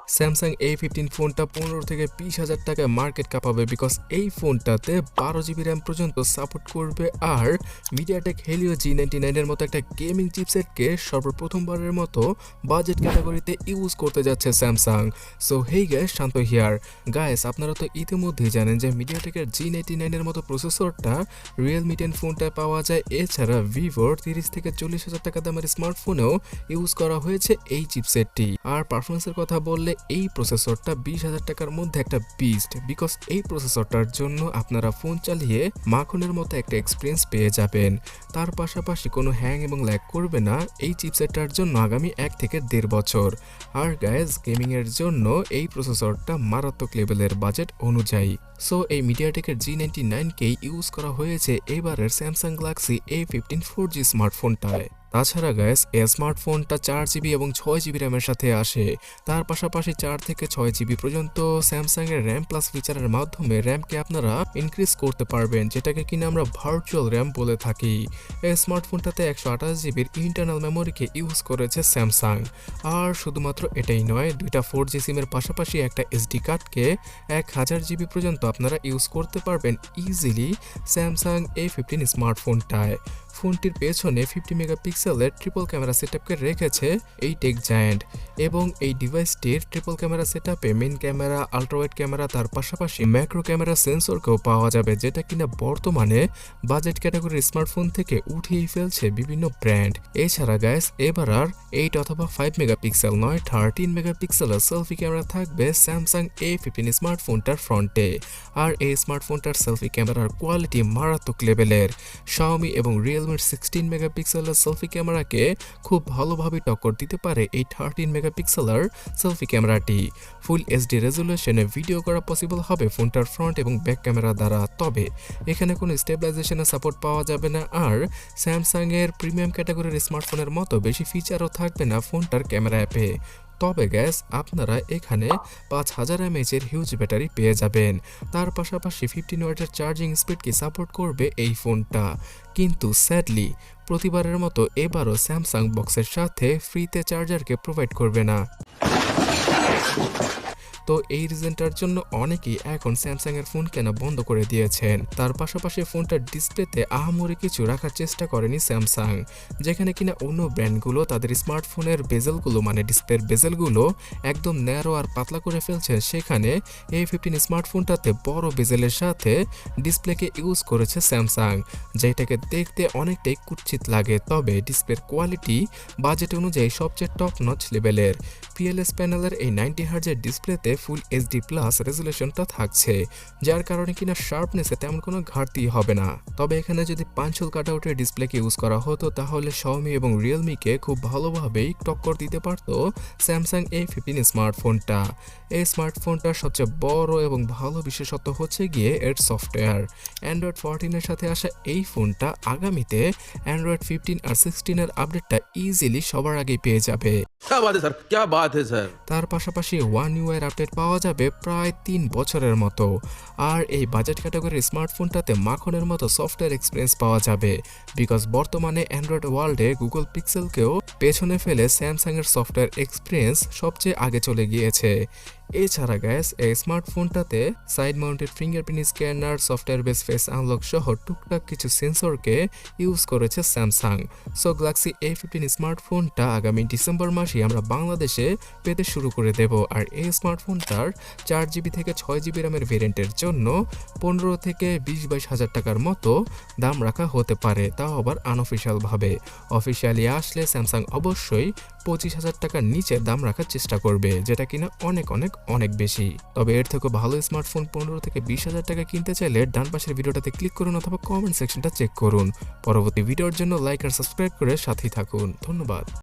Samsung A15 ফোনটা 15 থেকে 20,000 টাকায় মার্কেট কাঁপাবে বিকজ এই ফোনটাতে 12 GB র্যাম পর্যন্ত সাপোর্ট করবে আর মিডিয়াটেক হেলিও G99 এর মতো একটা গেমিং চিপসেটকে সর্বপ্রথমবারের মতো বাজেট ক্যাটাগরিতে ইউজ করতে যাচ্ছে Samsung. So hey guys, Shanto here. Guys, আপনারা তো ইতিমধ্যেই জানেন যে মিডিয়াটেকের G99 এর মতো প্রসেসরটা Realme 10 ফোনটায় পাওয়া যায়। এছাড়া ভিভোর 30 থেকে 40,000 টাকা দামের স্মার্টফোনেও ইউজ করা হয়েছে এই চিপসেটটি। আর পারফরমেন্সের কথা বললে এই প্রসেসরটা 20,000 টাকার মধ্যে একটা বিস্ট, বিকজ এই প্রসেসরটার জন্য আপনারা ফোন চালিয়ে মাখনের মতো একটা এক্সপিরিয়েন্স পেয়ে যাবেন। তার পাশাপাশি কোনো হ্যাং এবং ল্যাগ করবে না এই চিপসেটটার জন্য আগামী 1 থেকে 1.5 বছর। আর গাইজ, গেমিং এর জন্য এই প্রসেসরটা মারাত্মক লেভেলের বাজেট অনুযায়ী। সো এই মিডিয়াটেকের G99 কেই ইউজ করা হয়েছে এবারের স্যামসাং গ্যালাক্সি A15 4G স্মার্টফোনটায়। তাছাড়া গাইস, এই স্মার্টফোনটা 4GB এবং 6GB র্যামের সাথে আসে। তার পাশাপাশি 4 থেকে 6GB পর্যন্ত স্যামসাং এর র্যাম প্লাস ফিচারের মাধ্যমে র্যামকে আপনারা ইনক্রিজ করতে পারবেন, যেটাকে কিনা আমরা ভার্চুয়াল র্যাম বলে থাকি। এই স্মার্টফোনটাতে 128GBর ইন্টারনাল মেমোরিকে ইউজ করেছে স্যামসাং। আর শুধুমাত্র এটাই নয়, দুইটা 4G সিমের পাশাপাশি একটা SD কার্ডকে 1000GB পর্যন্ত আপনারা ইউজ করতে পারবেন ইজিলি স্যামসাং A15 স্মার্টফোনটায়। ফোনটির পেছনে 50 মেগাপিক্সেলের ট্রিপল ক্যামেরা সেটআপকে রেখেছে এই টেক জায়ান্ট, এবং এই ডিভাইসটির ট্রিপল ক্যামেরা সেটআপে মেইন ক্যামেরা, আল্ট্রাওয়াইড ক্যামেরা, তার পাশাপাশি ম্যাক্রো ক্যামেরা সেন্সরকেও পাওয়া যাবে, যেটা কিনা বর্তমানে বাজেট ক্যাটাগরির স্মার্টফোন থেকে উঠিয়েই ফেলছে বিভিন্ন ব্র্যান্ড। এছাড়া গাইস, এবার আর 8 অথবা 5 মেগাপিক্সেল নয়, 13 মেগাপিক্সেলের সেলফি ক্যামেরা থাকবে স্যামসাং A15 স্মার্টফোনটার ফ্রন্টে। আর এই স্মার্টফোনটার সেলফি ক্যামেরার কোয়ালিটি মারাত্মক লেভেলের। Xiaomi এবং Realme 16 মেগাপিক্সেলের সেলফি ক্যামেরাকে খুব ভালোভাবে টক্কর দিতে পারে এই 13 মেগাপিক্সেলের সেলফি ক্যামেরাটি। ফুল এইচডি রেজুলেশনে ভিডিও করা পসিবল হবে ফোনটার ফ্রন্ট এবং ব্যাক ক্যামেরা দ্বারা, তবে এখানে কোনো স্টেবিলাইজেশনের সাপোর্ট পাওয়া যাবে না। আর স্যামসাং এর প্রিমিয়াম ক্যাটাগরির স্মার্টফোনের মতো বেশি ফিচারও থাকবে না ফোনটার ক্যামেরা অ্যাপে। তবে গ্যাস, আপনারা এখানে 5000 mAh এর হিউজ ব্যাটারি পেয়ে যাবেন। তার পাশাপাশি 15 ওয়াটের চার্জিং স্পিডকে সাপোর্ট করবে এই ফোনটা। কিন্তু স্যাডলি প্রতিবারের মতো এবারও স্যামসাং বক্সের সাথে ফ্রিতে চার্জারকে প্রোভাইড করবে না। তো এই রিজনটার জন্য অনেকেই এখন স্যামসাং এর ফোন কেনা বন্ধ করে দিয়েছেন। তার পাশাপাশি ফোনটার ডিসপ্লেতে আহামরি কিছু রাখার চেষ্টা করেনি স্যামসাং, যেখানে কিনা অন্য ব্র্যান্ডগুলো তাদের স্মার্টফোনের বেজেলগুলো, মানে ডিসপ্লের বেজেলগুলো একদম ন্যারো আর পাতলা করে ফেলছে, সেখানে A15 স্মার্টফোনটাতে বড় বেজেলের সাথে ডিসপ্লেকে ইউজ করেছে স্যামসাং, যেটাকে দেখতে অনেকটাই কুৎসিত লাগে। তবে ডিসপ্লের কোয়ালিটি বাজেট অনুযায়ী সবচেয়ে টপ নচ লেভেলের। PLS প্যানেলের এই 90 হার্জের ডিসপ্লেতে ফুল HD প্লাস রেজুলেশনটা থাকছে, যার কারণে কিনা শার্পনেসে তেমন কোনো ঘাটতি হবে না। তবে এখানে যদি পাঁচল কাটআউটের ডিসপ্লেকে ইউজ করা হতো, তাহলে Xiaomi এবং Realme কে খুব ভালোভাবেই টক্কর দিতে পারত স্যামসাং A15 স্মার্টফোনটা। এই স্মার্টফোনটার সবচেয়ে বড় এবং ভালো বিশেষত্ব হচ্ছে গিয়ে এর সফটওয়্যার। Android 14 এর সাথে আসা এই ফোনটা আগামীতে Android 15 আর 16 এর আপডেটটা ইজিলি সবার আগেই পেয়ে যাবে। क्या बात है सर, क्या बात है सर। তার পাশাপাশি One UI এর আপডেট পাওয়া যাবে প্রায় 3 বছরের মতো। আর এই বাজেট ক্যাটাগরির স্মার্টফোনটাতে মাখনের মতো সফটওয়্যার এক্সপিরিয়েন্স পাওয়া যাবে, বিকজ বর্তমানে অ্যান্ড্রয়েড ওয়ার্ল্ডে গুগল পিক্সেলকেও পেছনে ফেলে স্যামসাং এর সফটওয়্যার এক্সপিরিয়েন্স সবচেয়ে আগে চলে গিয়েছে। এছাড়া গ্যাস, এই স্মার্টফোনটাতে side mounted fingerprint scanner, software base face unlock সহ টুকটাক কিছু সেন্সরকে ইউজ করেছে স্যামসাং। সো গ্যালাক্সি A15 স্মার্টফোনটা আগামী ডিসেম্বর মাসে আমরা বাংলাদেশে পেতে শুরু করে দেব। আর এই স্মার্টফোনটার 4GB থেকে 6GB র্যামের ভেরিয়েন্টের জন্য 15 থেকে 20-22 হাজার টাকার মতো দাম রাখা হতে পারে, তাও আবার আনঅফিসিয়াল ভাবে। অফিসিয়ালি আসলে স্যামসাং অবশ্যই 25,000 টাকার নিচে দাম রাখার চেষ্টা করবে, যেটা কিনা অনেক অনেক অনেক বেশি। তবে এর থেকে ভালো স্মার্টফোন 15 থেকে 20,000 টাকা কিনতে চাইলে ডান পাশের ভিডিওটাতে ক্লিক করুন অথবা কমেন্ট সেকশনটা চেক করুন। পরবর্তী ভিডিওর জন্য লাইক আর সাবস্ক্রাইব করে সাথেই থাকুন। ধন্যবাদ।